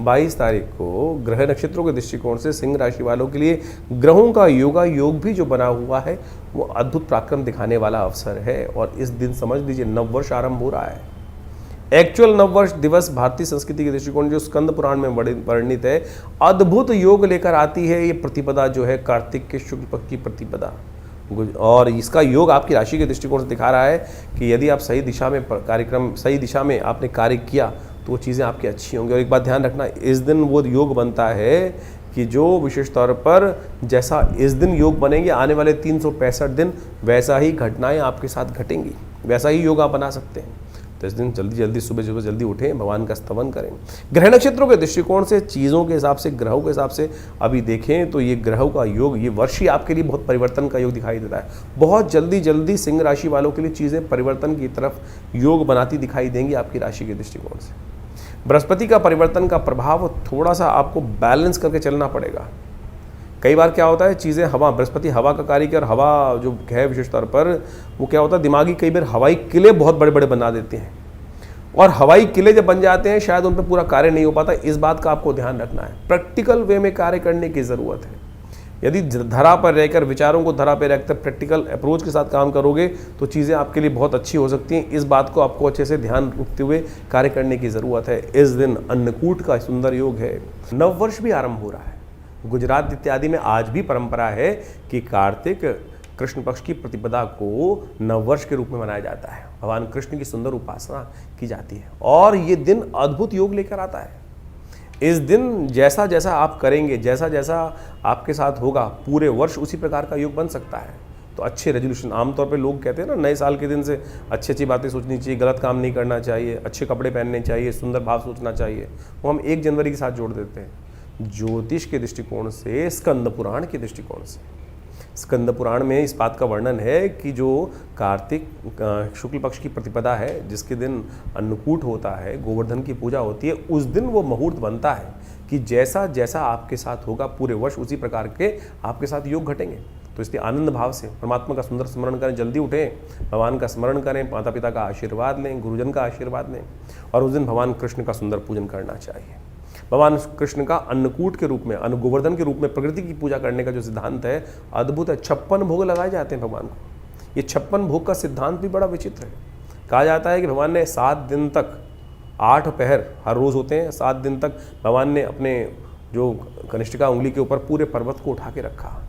22 तारीख को ग्रह नक्षत्रों के दृष्टिकोण से सिंह राशि वालों के लिए ग्रहों का योगा योग भी जो बना हुआ है वो अद्भुत पराक्रम दिखाने वाला अवसर है। और इस दिन समझ लीजिए नववर्ष आरंभ हो रहा है। एक्चुअल नववर्ष दिवस भारतीय संस्कृति के दृष्टिकोण जो स्कंद पुराण में वर्णित है, अद्भुत योग लेकर आती है। ये प्रतिपदा जो है कार्तिक के शुक्ल पक्ष की प्रतिपदा, और इसका योग आपकी राशि के दृष्टिकोण से दिखा रहा है कि यदि आप सही दिशा में सही दिशा में आपने कार्य किया तो वो चीज़ें आपकी अच्छी होंगी। और एक बात ध्यान रखना, इस दिन वो योग बनता है कि जो विशेष तौर पर जैसा इस दिन योग बनेंगे आने वाले 365 दिन वैसा ही घटनाएं आपके साथ घटेंगी, वैसा ही योग आप बना सकते हैं। तो इस दिन जल्दी सुबह जल्दी उठें, भगवान का स्तवन करें। ग्रह नक्षत्रों के दृष्टिकोण से चीज़ों के हिसाब से, ग्रहों के हिसाब से अभी देखें तो ये ग्रहों का योग, ये वर्ष ही आपके लिए बहुत परिवर्तन का योग दिखाई देता है। बहुत जल्दी सिंह राशि वालों के लिए चीज़ें परिवर्तन की तरफ योग बनाती दिखाई देंगी आपकी राशि के दृष्टिकोण से। बृहस्पति का परिवर्तन का प्रभाव थोड़ा सा आपको बैलेंस करके चलना पड़ेगा। कई बार क्या होता है, चीज़ें हवा, बृहस्पति हवा का कार्य, और हवा जो है विशेष तौर पर वो क्या होता है, दिमागी कई बार हवाई किले बहुत बड़े बड़े बना देते हैं, और हवाई किले जब बन जाते हैं शायद उन पर पूरा कार्य नहीं हो पाता। इस बात का आपको ध्यान रखना है, प्रैक्टिकल वे में कार्य करने की ज़रूरत है। यदि धरा पर रहकर, विचारों को धरा पर रखकर प्रैक्टिकल अप्रोच के साथ काम करोगे तो चीज़ें आपके लिए बहुत अच्छी हो सकती हैं। इस बात को आपको अच्छे से ध्यान रखते हुए कार्य करने की ज़रूरत है। इस दिन अन्नकूट का सुंदर योग है। नववर्ष भी आरंभ हो रहा है। गुजरात इत्यादि में आज भी परंपरा है कि कार्तिक कृष्ण पक्ष की प्रतिपदा को नववर्ष के रूप में मनाया जाता है। भगवान कृष्ण की सुंदर उपासना की जाती है और ये दिन अद्भुत योग लेकर आता है। इस दिन जैसा जैसा आप करेंगे, जैसा जैसा आपके साथ होगा, पूरे वर्ष उसी प्रकार का योग बन सकता है। तो अच्छे रेजोल्यूशन, आमतौर पे लोग कहते हैं ना, नए साल के दिन से अच्छी बातें सोचनी चाहिए, गलत काम नहीं करना चाहिए, अच्छे कपड़े पहनने चाहिए, सुंदर भाव सोचना चाहिए, वो हम 1 जनवरी के साथ जोड़ देते हैं। ज्योतिष के दृष्टिकोण से, स्कंद पुराण के दृष्टिकोण से, स्कंद पुराण में इस बात का वर्णन है कि जो कार्तिक शुक्ल पक्ष की प्रतिपदा है, जिसके दिन अन्नकूट होता है, गोवर्धन की पूजा होती है, उस दिन वो मुहूर्त बनता है कि जैसा जैसा आपके साथ होगा पूरे वर्ष उसी प्रकार के आपके साथ योग घटेंगे। तो इसलिए आनंद भाव से परमात्मा का सुंदर स्मरण करें, जल्दी उठें, भगवान का स्मरण करें, माता पिता का आशीर्वाद लें, गुरुजन का आशीर्वाद लें, और उस दिन भगवान कृष्ण का सुंदर पूजन करना चाहिए। भगवान कृष्ण का अन्नकूट के रूप में, गोवर्धन के रूप में प्रकृति की पूजा करने का जो सिद्धांत है अद्भुत है। 56 भोग लगाए जाते हैं भगवान को। ये 56 भोग का सिद्धांत भी बड़ा विचित्र है। कहा जाता है कि भगवान ने 7 दिन तक, 8 पहर हर रोज़ होते हैं, 7 दिन तक भगवान ने अपने जो कनिष्ठिका उंगली के ऊपर पूरे पर्वत को उठा के रखा।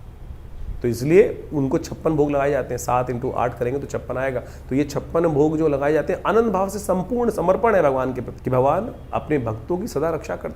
तो इसलिए उनको 56 भोग लगाए जाते हैं। 7 × 8 करेंगे तो 56 आएगा। तो ये 56 भोग जो लगाए जाते हैं आनंद भाव से संपूर्ण समर्पण है भगवान के प्रति कि भगवान अपने भक्तों की सदा रक्षा करते हैं।